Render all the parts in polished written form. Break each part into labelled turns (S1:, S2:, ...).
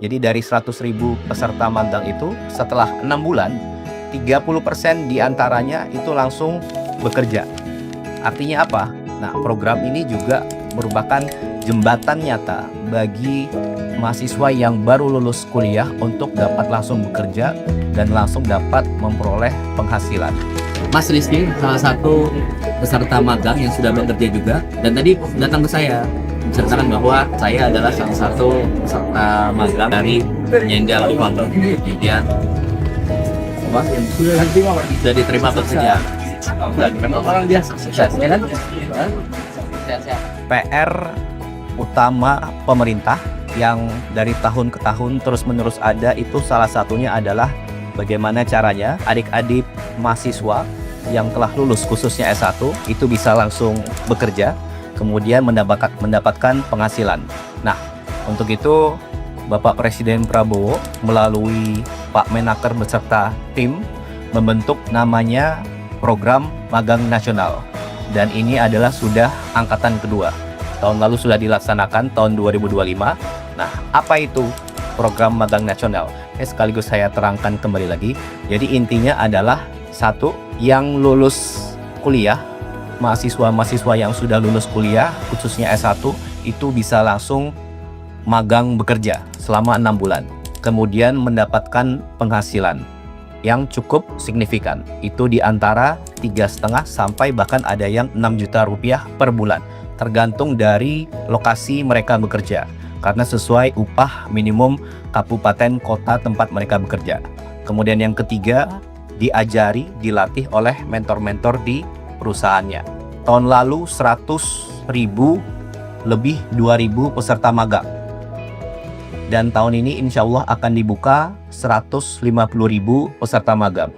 S1: Jadi dari 100.000 peserta magang itu setelah 6 bulan, 30% diantaranya itu langsung bekerja. Artinya apa? Nah, program ini juga merupakan jembatan nyata bagi mahasiswa yang baru lulus kuliah untuk dapat langsung bekerja dan langsung dapat memperoleh penghasilan.
S2: Mas Rizky salah satu peserta magang yang sudah bekerja juga, dan tadi datang ke saya menceritakan bahwa saya adalah salah satu peserta magang dari penyangga Founder. Kemudian sudah diterima bekerja. Dan memang orang dia sukses, ya kan?
S1: PR utama pemerintah yang dari tahun ke tahun terus-menerus ada itu salah satunya adalah bagaimana caranya adik-adik mahasiswa yang telah lulus khususnya S1 itu bisa langsung bekerja, kemudian mendapatkan penghasilan. Nah, untuk itu Bapak Presiden Prabowo melalui Pak Menaker beserta tim membentuk namanya Program Magang Nasional. Dan ini adalah sudah angkatan kedua. Tahun lalu sudah dilaksanakan tahun 2025. Nah, apa itu Program Magang Nasional? Sekaligus saya terangkan kembali lagi. Jadi intinya adalah satu, yang lulus kuliah, mahasiswa-mahasiswa yang sudah lulus kuliah, khususnya S1, itu bisa langsung magang bekerja selama 6 bulan. Kemudian mendapatkan penghasilan yang cukup signifikan. Itu di antara 3,5 sampai bahkan ada yang 6 juta rupiah per bulan. Tergantung dari lokasi mereka bekerja. Karena sesuai upah minimum kabupaten kota tempat mereka bekerja. Kemudian yang ketiga, diajari, dilatih oleh mentor-mentor di perusahaannya. Tahun lalu 100.000 lebih 2.000 peserta magang. Dan tahun ini insya Allah akan dibuka 150.000 peserta magang.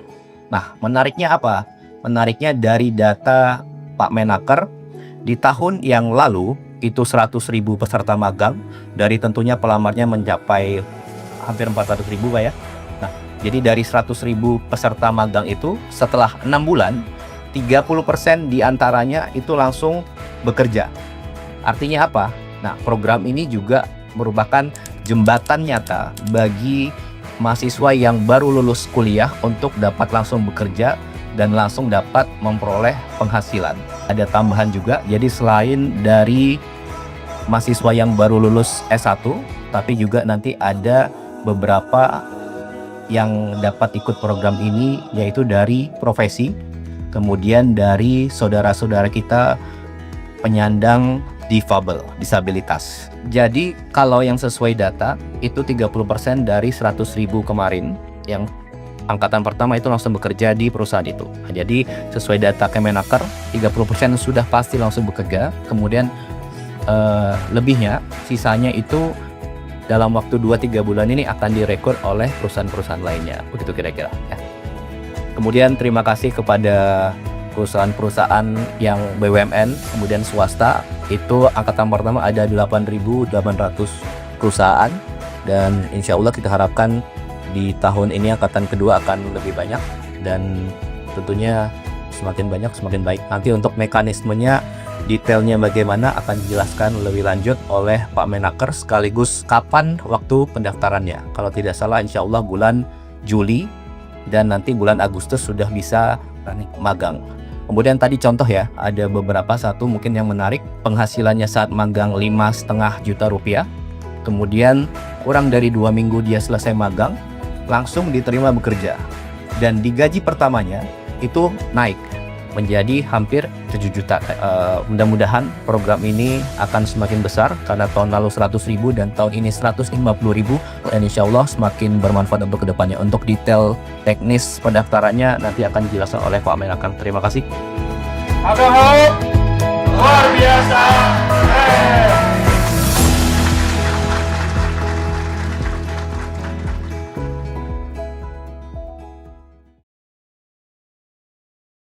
S1: Nah, menariknya apa? Menariknya dari data Pak Menaker, di tahun yang lalu itu 100.000 peserta magang, dari tentunya pelamarnya mencapai hampir 400.000 Pak ya. Nah, jadi dari 100.000 peserta magang itu setelah 6 bulan, 30% diantaranya itu langsung bekerja. Artinya apa? Nah, program ini juga merupakan jembatan nyata bagi mahasiswa yang baru lulus kuliah untuk dapat langsung bekerja dan langsung dapat memperoleh penghasilan. Ada tambahan juga, jadi selain dari mahasiswa yang baru lulus S1, tapi juga nanti ada beberapa yang dapat ikut program ini, yaitu dari profesi, kemudian dari saudara-saudara kita penyandang disabilitas. Jadi kalau yang sesuai data itu 30% dari 100.000 kemarin yang angkatan pertama itu langsung bekerja di perusahaan itu. Jadi sesuai data Kemenaker 30% sudah pasti langsung bekerja, kemudian lebihnya sisanya itu dalam waktu 2-3 bulan ini akan direkrut oleh perusahaan-perusahaan lainnya, begitu kira-kira ya. Kemudian terima kasih kepada perusahaan-perusahaan yang BUMN, kemudian swasta, itu angkatan pertama ada 8.800 perusahaan, dan insya Allah kita harapkan di tahun ini angkatan kedua akan lebih banyak, dan tentunya semakin banyak semakin baik. Nanti untuk mekanismenya, detailnya bagaimana akan dijelaskan lebih lanjut oleh Pak Menaker, sekaligus kapan waktu pendaftarannya. Kalau tidak salah insya Allah bulan Juli, dan nanti bulan Agustus sudah bisa magang. Kemudian tadi contoh ya, ada beberapa satu mungkin yang menarik, penghasilannya saat magang 5,5 juta rupiah, kemudian kurang dari 2 minggu dia selesai magang, langsung diterima bekerja, dan di gaji pertamanya itu naik menjadi hampir 7 juta. Mudah-mudahan program ini akan semakin besar, karena tahun lalu 100.000 dan tahun ini 150.000, dan insya Allah semakin bermanfaat untuk kedepannya. Untuk detail teknis pendaftarannya nanti akan dijelaskan oleh Pak Menaker. Terima kasih.
S3: Luar biasa.